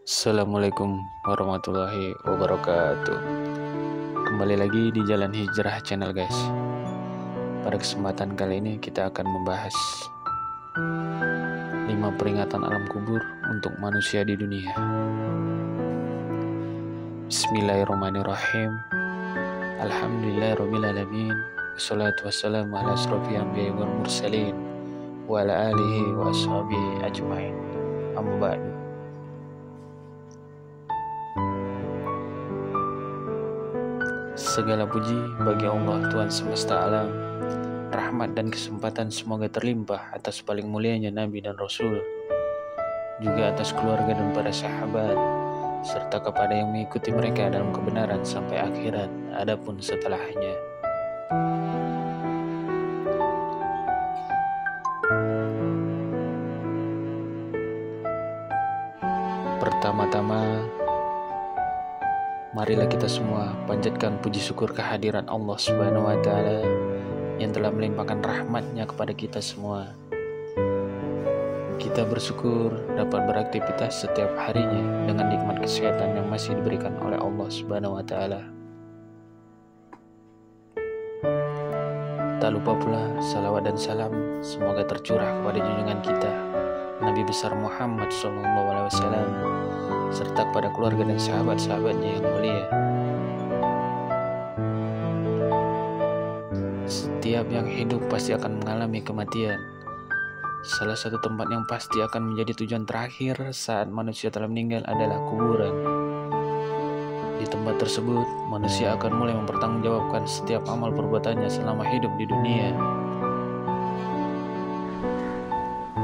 Assalamualaikum warahmatullahi wabarakatuh. Kembali lagi di Jalan Hijrah Channel guys. Pada kesempatan kali ini kita akan membahas 5 peringatan alam kubur untuk manusia di dunia. Bismillahirrahmanirrahim. Alhamdulillahirrabbilalamin. Wassalatu wassalamu ala asrofil anbiya'i wal mursalin wa ala alihi wa ashabihi ajmain. Amma ba'du. Segala puji bagi Allah Tuhan semesta alam. Rahmat dan kesempatan semoga terlimpah atas paling mulianya Nabi dan Rasul, juga atas keluarga dan para sahabat, serta kepada yang mengikuti mereka dalam kebenaran sampai akhirat, adapun setelahnya. Pertama-tama, marilah kita semua panjatkan puji syukur kehadiran Allah Subhanahu wa Ta'ala yang telah melimpahkan rahmatnya kepada kita semua. Kita bersyukur dapat beraktivitas setiap harinya dengan nikmat kesehatan yang masih diberikan oleh Allah Subhanahu wa Ta'ala. Tak lupa pula salawat dan salam semoga tercurah kepada junjungan kita Nabi besar Muhammad SAW, serta kepada keluarga dan sahabat-sahabatnya yang mulia. Setiap yang hidup pasti akan mengalami kematian. Salah satu tempat yang pasti akan menjadi tujuan terakhir saat manusia telah meninggal adalah kuburan. Di tempat tersebut, manusia akan mulai mempertanggungjawabkan setiap amal perbuatannya selama hidup di dunia.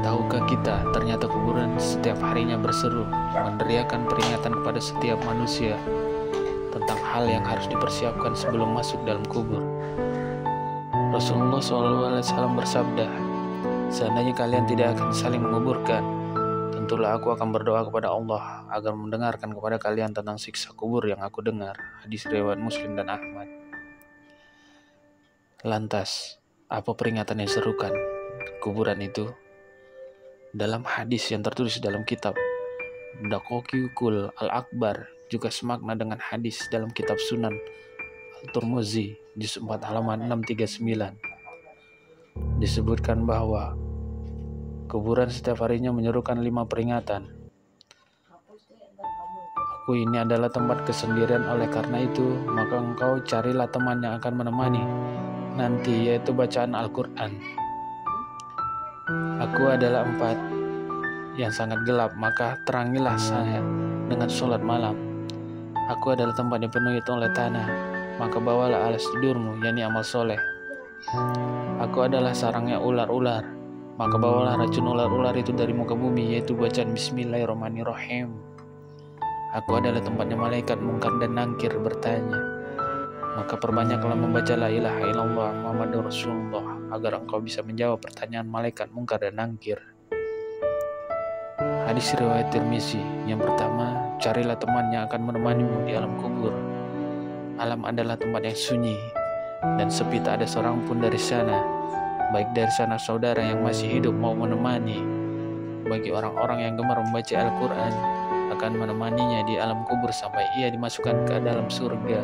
Tahukah kita, ternyata kuburan setiap harinya berseru, meneriakan peringatan kepada setiap manusia tentang hal yang harus dipersiapkan sebelum masuk dalam kubur. Rasulullah SAW bersabda, "Seandainya kalian tidak akan saling menguburkan, tentulah aku akan berdoa kepada Allah agar mendengarkan kepada kalian tentang siksa kubur yang aku dengar." Hadis riwayat Muslim dan Ahmad. Lantas, apa peringatan yang serukan kuburan itu? Dalam hadis yang tertulis dalam kitab Daqiqul Al-Akbar juga semakna dengan hadis dalam kitab Sunan Al-Tirmizi juz 4 halaman 639. Disebutkan bahwa kuburan setiap harinya menyerukan 5 peringatan. Aku ini adalah tempat kesendirian, oleh karena itu maka engkau carilah teman yang akan menemani nanti, yaitu bacaan Al-Quran. Aku adalah 4 yang sangat gelap, maka terangilah saya dengan sholat malam. Aku adalah tempat yang penuh oleh tanah, maka bawalah alas tidurmu, yakni amal soleh. Aku adalah sarangnya ular-ular, maka bawalah racun ular-ular itu dari muka bumi, yaitu bacaan Bismillahirrahmanirrahim. Aku adalah tempatnya malaikat mungkar dan nangkir bertanya, maka perbanyaklah membaca la ilaha illallah Muhammadur Rasulullah agar engkau bisa menjawab pertanyaan malaikat mungkar dan nangkir. Hadis riwayat Tirmizi. Yang pertama, carilah teman yang akan menemanimu di alam kubur. Alam adalah tempat yang sunyi dan sepi, tak ada seorang pun dari sana, baik dari sanak saudara yang masih hidup mau menemani. Bagi orang-orang yang gemar membaca Al-Quran, akan menemaninya di alam kubur sampai ia dimasukkan ke dalam surga.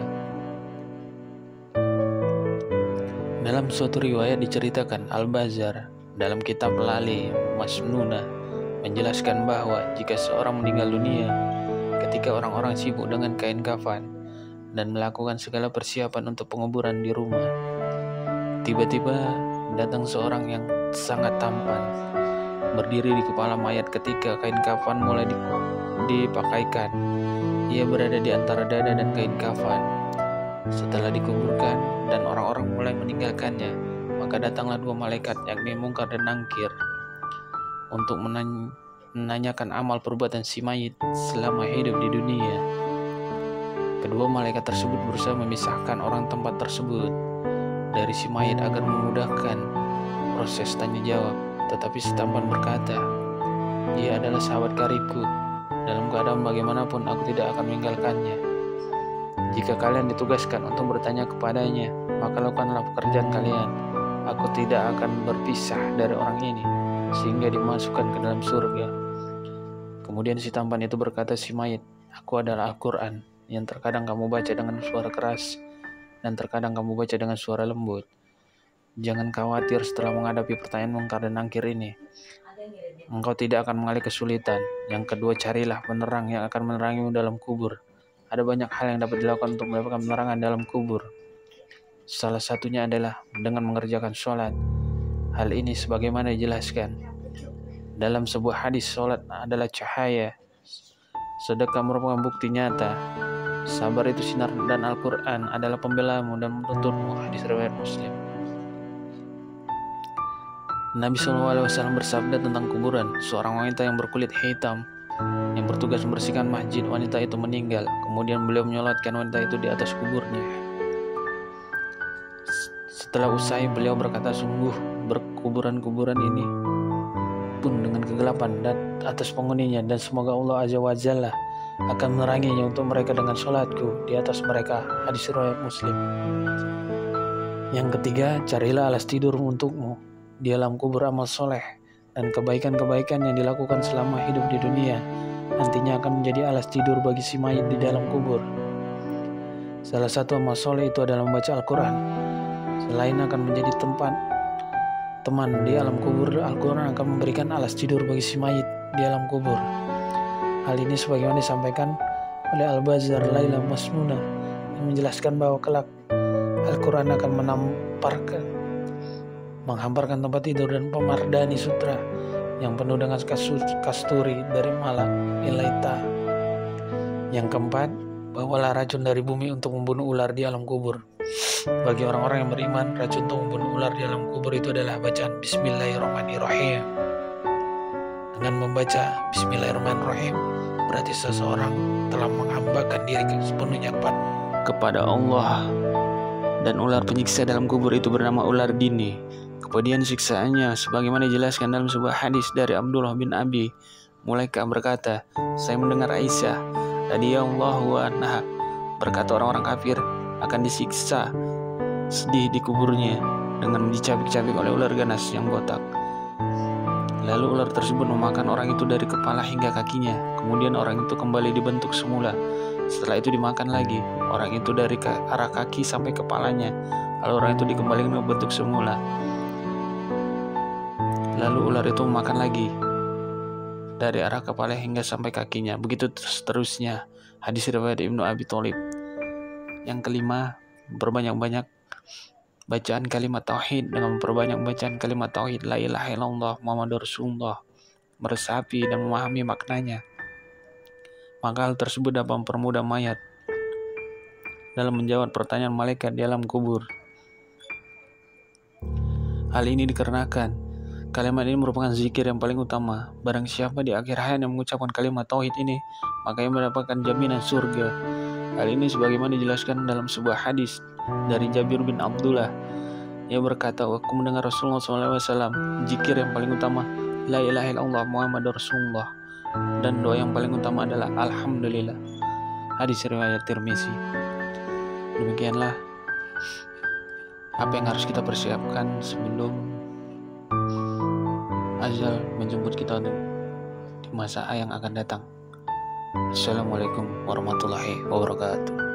Dalam suatu riwayat diceritakan, Al-Bazar dalam kitab Lali Masnunah menjelaskan bahwa jika seorang meninggal dunia ketika orang-orang sibuk dengan kain kafan dan melakukan segala persiapan untuk penguburan di rumah, tiba-tiba datang seorang yang sangat tampan berdiri di kepala mayat ketika kain kafan mulai dipakaikan. Ia berada di antara dada dan kain kafan. Setelah dikuburkan dan orang-orang mulai meninggalkannya, maka datanglah 2 malaikat, yakni Mungkar dan Nangkir, untuk menanyakan amal perbuatan si mayit selama hidup di dunia. Kedua malaikat tersebut berusaha memisahkan orang tempat tersebut dari si mayit agar memudahkan proses tanya jawab, tetapi si tampan berkata, "Ia adalah sahabat karibku. Dalam keadaan bagaimanapun aku tidak akan meninggalkannya. Jika kalian ditugaskan untuk bertanya kepadanya, maka lakukanlah pekerjaan kalian. Aku tidak akan berpisah dari orang ini sehingga dimasukkan ke dalam surga." Kemudian si tampan itu berkata, si mayit, aku adalah Al-Quran yang terkadang kamu baca dengan suara keras dan terkadang kamu baca dengan suara lembut. Jangan khawatir setelah menghadapi pertanyaan mungkar dan nangkir ini. Engkau tidak akan mengalami kesulitan. Yang kedua, carilah penerang yang akan menerangimu dalam kubur. Ada banyak hal yang dapat dilakukan untuk mendapatkan penerangan dalam kubur. Salah satunya adalah dengan mengerjakan sholat. Hal ini sebagaimana dijelaskan dalam sebuah hadis, sholat adalah cahaya, sedekah merupakan bukti nyata, sabar itu sinar, dan Al-Quran adalah pembelamu dan penuntunmu. Hadis riwayat Muslim. Nabi SAW bersabda tentang kuburan. Seorang wanita yang berkulit hitam yang bertugas membersihkan masjid. Wanita itu meninggal. Kemudian beliau menyolatkan wanita itu di atas kuburnya. Setelah usai, beliau berkata, sungguh berkuburan-kuburan ini pun dengan kegelapan dan atas penghuninya, dan semoga Allah Azza wa Jalla akan meneranginya untuk mereka dengan sholatku di atas mereka. Hadis riwayat Muslim. Yang ketiga, carilah alas tidur untukmu di alam kubur. Amal soleh dan kebaikan-kebaikan yang dilakukan selama hidup di dunia nantinya akan menjadi alas tidur bagi si mayit di dalam kubur. Salah satu amal soleh itu adalah membaca Al-Quran. Selain akan menjadi teman di alam kubur, Al-Quran akan memberikan alas tidur bagi si mayit di alam kubur. Hal ini sebagaimana disampaikan oleh Al-Bazar Laila Masnuna yang menjelaskan bahwa kelak Al-Quran akan menghamparkan tempat tidur dan pemardani sutra yang penuh dengan kasturi dari malak ilaita. Yang keempat, bawalah racun dari bumi untuk membunuh ular di alam kubur. Bagi orang-orang yang beriman, racun untuk membunuh ular di alam kubur itu adalah bacaan Bismillahirrahmanirrahim. Dengan membaca Bismillahirrahmanirrahim, berarti seseorang telah menghambakan diri sepenuhnya kepada Allah. Dan ular penyiksa dalam kubur itu bernama ular dini. Kemudian siksaannya sebagaimana dijelaskan dalam sebuah hadis dari Abdullah bin Abi Mulaika berkata, saya mendengar Aisyah radhiyallahu anha berkata, orang-orang kafir akan disiksa sedih di kuburnya dengan dicabik-cabik oleh ular ganas yang botak. Lalu ular tersebut memakan orang itu dari kepala hingga kakinya. Kemudian orang itu kembali dibentuk semula. Setelah itu dimakan lagi orang itu dari arah kaki sampai kepalanya. Lalu orang itu dikembalikan ke bentuk semula. Lalu ular itu memakan lagi dari arah kepala hingga sampai kakinya. Begitu seterusnya. Hadis riwayat Ibnu Abi Thalib. Yang kelima, berbanyak-banyak bacaan kalimat tauhid. Dengan memperbanyak bacaan kalimat tauhid la ilaha illallah Muhammadur Rasulullah, meresapi dan memahami maknanya, maka hal tersebut dapat mempermudah mayat dalam menjawab pertanyaan malaikat di alam kubur. Hal ini dikarenakan kalimat ini merupakan zikir yang paling utama. Barang siapa di akhir hayat yang mengucapkan kalimat tauhid ini, maka ia mendapatkan jaminan surga. Hal ini sebagaimana dijelaskan dalam sebuah hadis dari Jabir bin Abdullah. Ia berkata, aku mendengar Rasulullah SAW, zikir yang paling utama la ilaha illallah Muhammadur Rasulullah, dan doa yang paling utama adalah alhamdulillah. Hadis riwayat Tirmizi. Demikianlah apa yang harus kita persiapkan sebelum ajal menjemput kita di masa yang akan datang. Assalamualaikum warahmatullahi wabarakatuh.